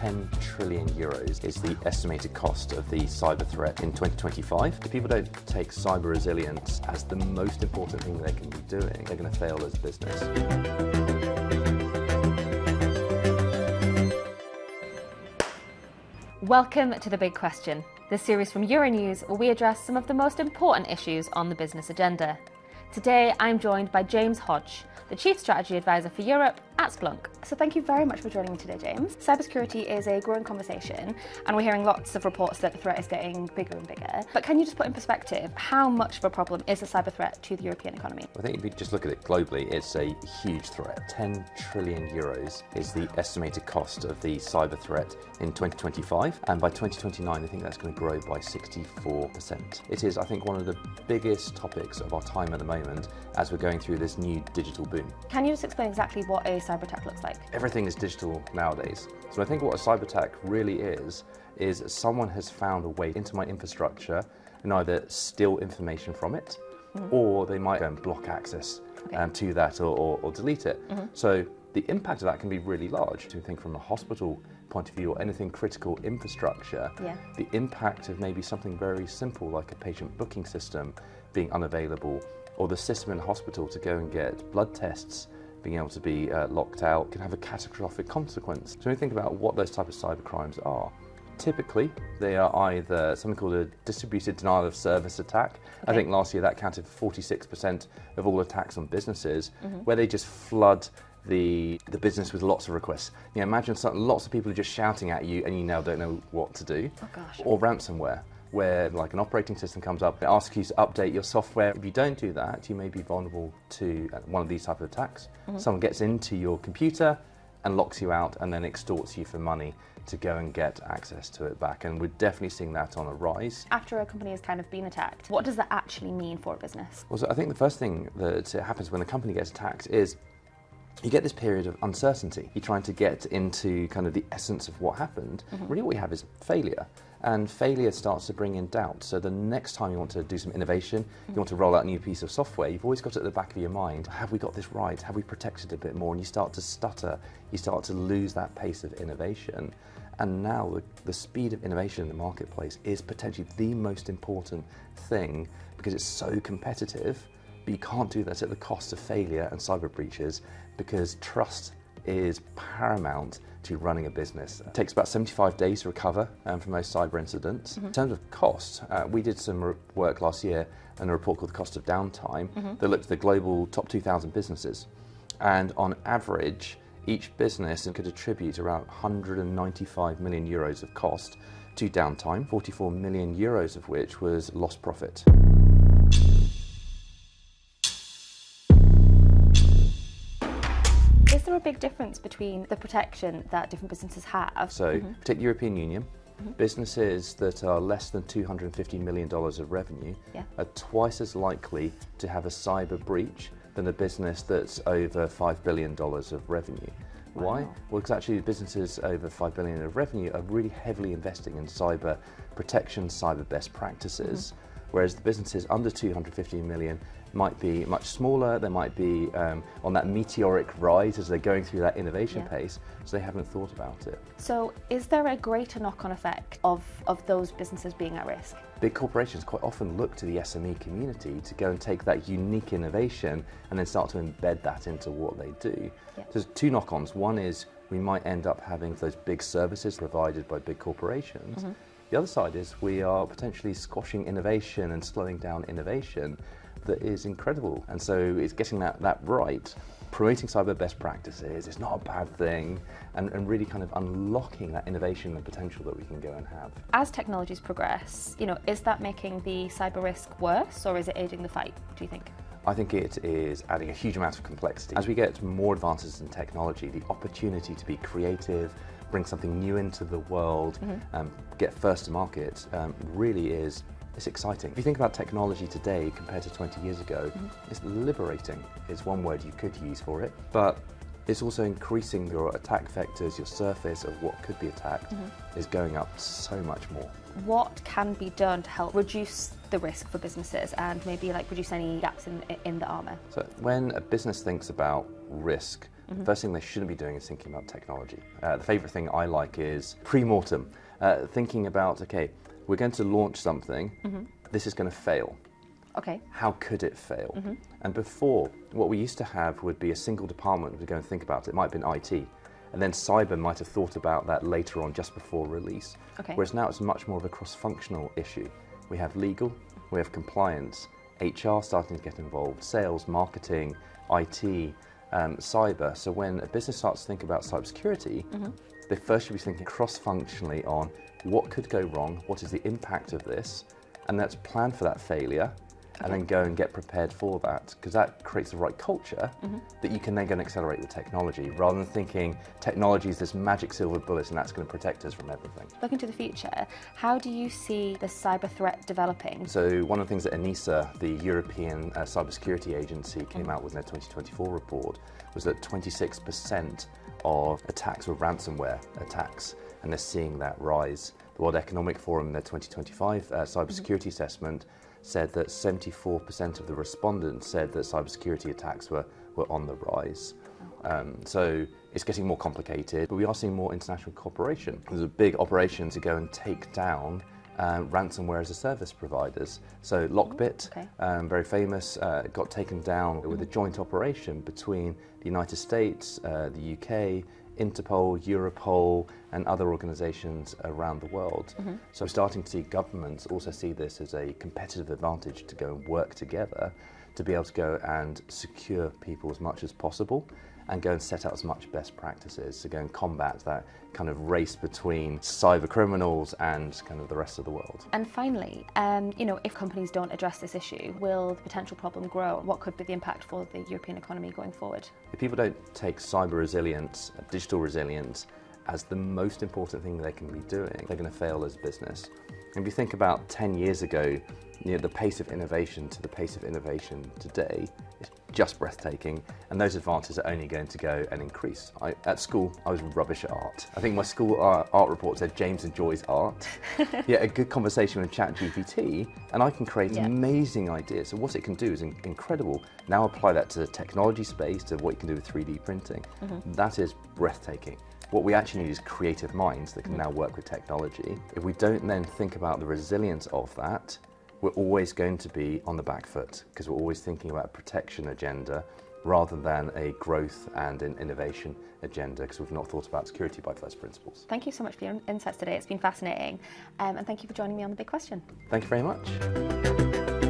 €10 trillion is the estimated cost of the cyber threat in 2025. If people don't take cyber resilience as the most important thing they can be doing, they're going to fail as a business. Welcome to The Big Question, the series from Euronews where we address some of the most important issues on the business agenda. Today I'm joined by James Hodge, the Chief Strategy Advisor for Europe at Splunk. So thank you very much for joining me today, James. Cybersecurity is a growing conversation and we're hearing lots of reports that the threat is getting bigger and bigger. But can you just put in perspective, how much of a problem is the cyber threat to the European economy? I think if you just look at it globally, it's a huge threat. €10 trillion is the estimated cost of the cyber threat in 2025. And by 2029, I think that's going to grow by 64%. It is, I think, one of the biggest topics of our time at the moment as we're going through this new digital boom. Can you just explain exactly what a cyber attack looks like? Everything is digital nowadays. So I think what a cyber attack really is someone has found a way into my infrastructure and either steal information from it, or they might go and block access to that or delete it. So the impact of that can be really large. To think from a hospital point of view or anything critical infrastructure, the impact of maybe something very simple like a patient booking system being unavailable, or the system in a hospital to go and get blood tests being able to be locked out, can have a catastrophic consequence. So when you think about what those type of cyber crimes are, typically they are either something called a distributed denial of service attack. I think last year that counted for 46% of all attacks on businesses, where they just flood the business with lots of requests. You know, imagine lots of people are just shouting at you and you now don't know what to do. Oh gosh. Or ransomware, where like an operating system comes up, it asks you to update your software. If you don't do that, you may be vulnerable to one of these type of attacks. Someone gets into your computer and locks you out and then extorts you for money to go and get access to it back. And we're definitely seeing that on a rise. After a company has kind of been attacked, what does that actually mean for a business? Well, so I think the first thing that happens when a company gets attacked is you get this period of uncertainty. You're trying to get into kind of the essence of what happened. Really what you have is failure. And failure starts to bring in doubt. So the next time you want to do some innovation, you want to roll out a new piece of software, you've always got it at the back of your mind, have we got this right? Have we protected it a bit more? And you start to stutter, you start to lose that pace of innovation. And now the speed of innovation in the marketplace is potentially the most important thing because it's so competitive, but you can't do that at the cost of failure and cyber breaches because trust is paramount to running a business. It takes about 75 days to recover from most cyber incidents. In terms of cost, we did some work last year and a report called The Cost of Downtime that looked at the global top 2,000 businesses. And on average, each business could attribute around €195 million of cost to downtime, €44 million of which was lost profit. Is there a big difference between the protection that different businesses have? So, take the European Union, businesses that are less than $250 million of revenue are twice as likely to have a cyber breach than a business that's over $5 billion of revenue. Wow. Why? Well, because actually businesses over $5 billion of revenue are really heavily investing in cyber protection, cyber best practices, whereas the businesses under 250 million might be much smaller, they might be on that meteoric rise as they're going through that innovation pace, so they haven't thought about it. So is there a greater knock-on effect of those businesses being at risk? Big corporations quite often look to the SME community to go and take that unique innovation and then start to embed that into what they do. So there's two knock-ons. One is we might end up having those big services provided by big corporations. The other side is we are potentially squashing innovation and slowing down innovation that is incredible. And so it's getting that right, promoting cyber best practices, it's not a bad thing, and really kind of unlocking that innovation and potential that we can go and have. As technologies progress, is that making the cyber risk worse or is it aiding the fight, do you think? I think it is adding a huge amount of complexity. As we get more advances in technology, the opportunity to be creative, bring something new into the world, get first to market, really is exciting. If you think about technology today compared to 20 years ago, it's liberating is one word you could use for it, but it's also increasing your attack vectors, your surface of what could be attacked is going up so much more. What can be done to help reduce the risk for businesses and maybe reduce any gaps in the armour? So when a business thinks about risk, first thing they shouldn't be doing is thinking about technology. The favourite thing I like is pre-mortem, thinking about, okay, we're going to launch something, this is going to fail. Okay. How could it fail? And before, what we used to have would be a single department would go and think about it. It might have been IT, and then cyber might have thought about that later on, just before release. Okay. Whereas now it's much more of a cross-functional issue. We have legal, we have compliance, HR starting to get involved, sales, marketing, IT, cyber. So when a business starts to think about cybersecurity, they first should be thinking cross-functionally on what could go wrong, what is the impact of this, and let's plan for that failure. And then go and get prepared for that, because that creates the right culture that you can then go and accelerate with technology, rather than thinking technology is this magic silver bullet and that's going to protect us from everything. Looking to the future, how do you see the cyber threat developing? So one of the things that ENISA, the European Cybersecurity Agency, came out with in their 2024 report was that 26% of attacks were ransomware attacks, and they're seeing that rise. The World Economic Forum in their 2025 cybersecurity assessment said that 74% of the respondents said that cybersecurity attacks were on the rise. So it's getting more complicated, but we are seeing more international cooperation. There's a big operation to go and take down ransomware as a service providers. So Lockbit, very famous, got taken down with a joint operation between the United States, the UK, Interpol, Europol, and other organisations around the world. So we're starting to see governments also see this as a competitive advantage to go and work together to be able to go and secure people as much as possible and go and set out as much best practices to go and combat that kind of race between cyber criminals and kind of the rest of the world. And finally, if companies don't address this issue, will the potential problem grow? What could be the impact for the European economy going forward? If people don't take cyber resilience, digital resilience, as the most important thing they can be doing, they're going to fail as a business. And if you think about 10 years ago, the pace of innovation to the pace of innovation today is just breathtaking, and those advances are only going to go and increase. At school, I was rubbish at art. I think my school art report said James enjoys art. A good conversation with ChatGPT, and I can create amazing ideas. So what it can do is incredible. Now apply that to the technology space, to what you can do with 3D printing. That is breathtaking. What we actually need is creative minds that can now work with technology. If we don't then think about the resilience of that, we're always going to be on the back foot, because we're always thinking about a protection agenda rather than a growth and an innovation agenda, because we've not thought about security by first principles. Thank you so much for your insights today. It's been fascinating. And thank you for joining me on The Big Question. Thank you very much.